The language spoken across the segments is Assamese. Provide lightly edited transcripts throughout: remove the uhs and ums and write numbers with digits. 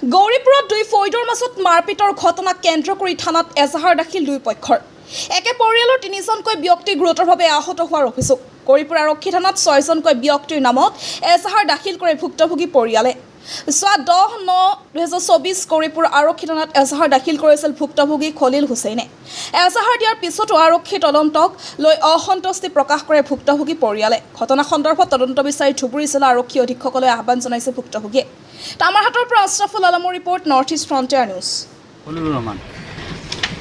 গৌৰীপুৰত দুই ফৈদৰ মাজত মাৰপিটৰ ঘটনাক কেন্দ্ৰ কৰি থানাত এজাহাৰ দাখিল দুই পক্ষৰ। একে পৰিয়ালৰ তিনিজনকৈ ব্যক্তি গুৰুতৰভাৱে আহত হোৱাৰ অভিযোগ। গৌৰীপুৰ আৰক্ষী থানাত 6জনকৈ ব্যক্তিৰ নামত এজাহাৰ দাখিল কৰে ভুক্তভোগী পৰিয়ালে। 10/9/2024 গৌৰীপুৰ আৰক্ষী থানাত এজাহাৰ দাখিল কৰিছিল ভুক্তভোগী খলিল হুছেইনে। এজাহাৰ দিয়াৰ পিছতো আৰক্ষী তদন্তক লৈ অসন্তুষ্টি প্ৰকাশ কৰে ভুক্তভোগী পৰিয়ালে। ঘটনা সন্দৰ্ভত তদন্ত বিচাৰি ধুবুৰী জিলা আৰক্ষী অধীক্ষকলৈ আহ্বান জনাইছে ভুক্তভোগীয়ে। তামাৰহাটৰ পৰা আশৰাফুল আলমৰ report, north east frontier news. Khalil Rahman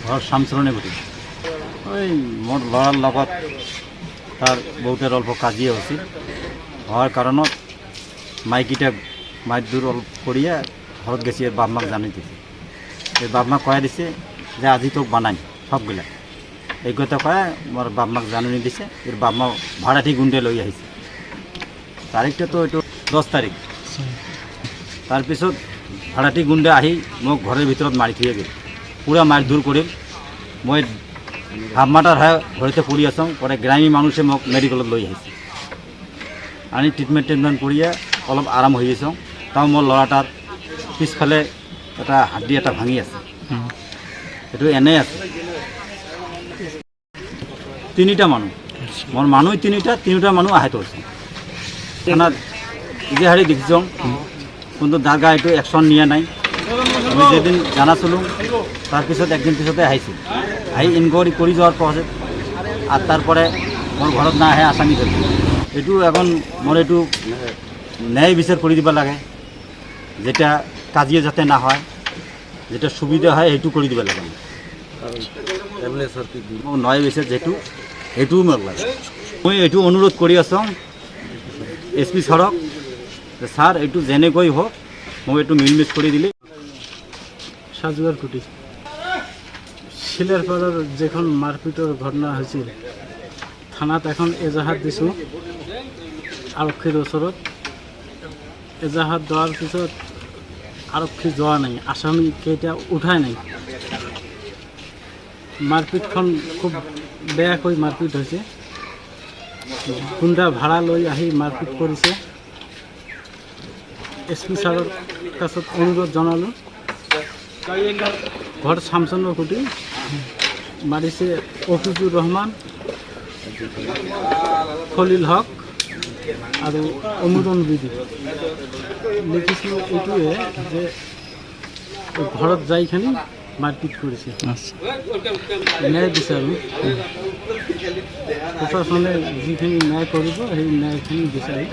ঘৰ শামচৰণে গুটি ওই মোৰ ল'ৰাৰ লগত তাৰ বহুতেৰ অল্প কাজিয়া হৈছিল। হোৱাৰ কাৰণত মাইকিটা মাইদুৰ অলপ কৰিয়ে ঘৰত গেছি বাপ মাক জানি দিছে। এই বাপ মাক কয়া দিছে যে আজি তোক বানাই সবগিলা এই কথা কয়া মোৰ বাপ মাক জাননী দিছে। এৰ বাপ মা ভাড়াঠি গুণ্ডে লৈ আহিছে। তাৰিখটা তো এইটো 10 তাৰিখ। তাৰপিছত ভাড়াঠি গুণ্ডে আহি মোক ঘৰৰ ভিতৰত মাৰি থৈ গ'ল। পুৰা মাৰধৰ কৰিল। মই হাফমাটাৰ হয় ঘৰতে পৰি আছোঁ। পৰে গ্ৰামী মানুহে মোক মেডিকেলত লৈ আহিছে। আনি ট্ৰিটমেণ্ট কৰিয়ে অলপ আৰাম হৈ আছোঁ। তাও মোৰ ল'ৰাটাৰ পিছফালে এটা হাড্ডি এটা ভাঙি আছে। এইটো এনেই আছে। তিনিটা মানুহ মোৰ মানুহ তিনিটা মানুহ আহত হৈছে। থানাত ইতিহাৰী দেখিছোঁ কিন্তু দাগা এইটো একশ্যন নিয়া নাই। আমি যেদিন জানাছিলোঁ তাৰপিছত একদিন পিছতে আহিছিল। আহি ইনকোয়াৰি কৰি যোৱাৰ পাছত আৰ তাৰপৰে মোৰ ঘৰত না আহে আসামি ধরি। এইটো এখন মোর এইটো ন্যায় বিচার করে দিব লাগে। যেটা কাজিয়ে যাতে না হয়, যেটা সুবিধা হয় এইটো করে দিব লাগে। ন্যায় বিচার যেটো এইটোও মোৰ লাগে। মই এইটো অনুৰোধ কৰি আছোঁ SP ছাৰক, স্যাৰ এইটো যেনেকৈ হোক মই এইটো মিলমিছ কৰি দিলে। সাজুয়াৰ কুটি শিলেৰপাড়াৰ যখন মাৰপিটৰ ঘটনা হয়েছিল থানাত এখন এজাহাৰ দিছোঁ আৰক্ষীৰ ওচৰত। এজাহাৰ দেওয়াৰ পিছত আৰক্ষী যোৱা নাই, আসামি কেইটা উঠাই নাই। মাৰপিটখন খুব বেয়াকৈ মাৰপিট হৈছে। গুণ্ডা ভাড়া লৈ আহি মাৰপিট কৰিছে। SP ছাৰৰ কাছত অনুৰোধ জনালোঁ। ঘৰ শামচন্দ্ৰ কুটি মাৰিছে অফিজুৰ ৰহমান, খলিল হক আৰ অনুৰণ বিধি। লিখিছিল এইটোৱে যে ঘৰত যাইখানি মাৰপিট কৰেছে। ন্যায় বিচাৰোঁ প্ৰশাসনে যিখিনি ন্যায় কৰিব সেই ন্যায়খিনি বিচাৰি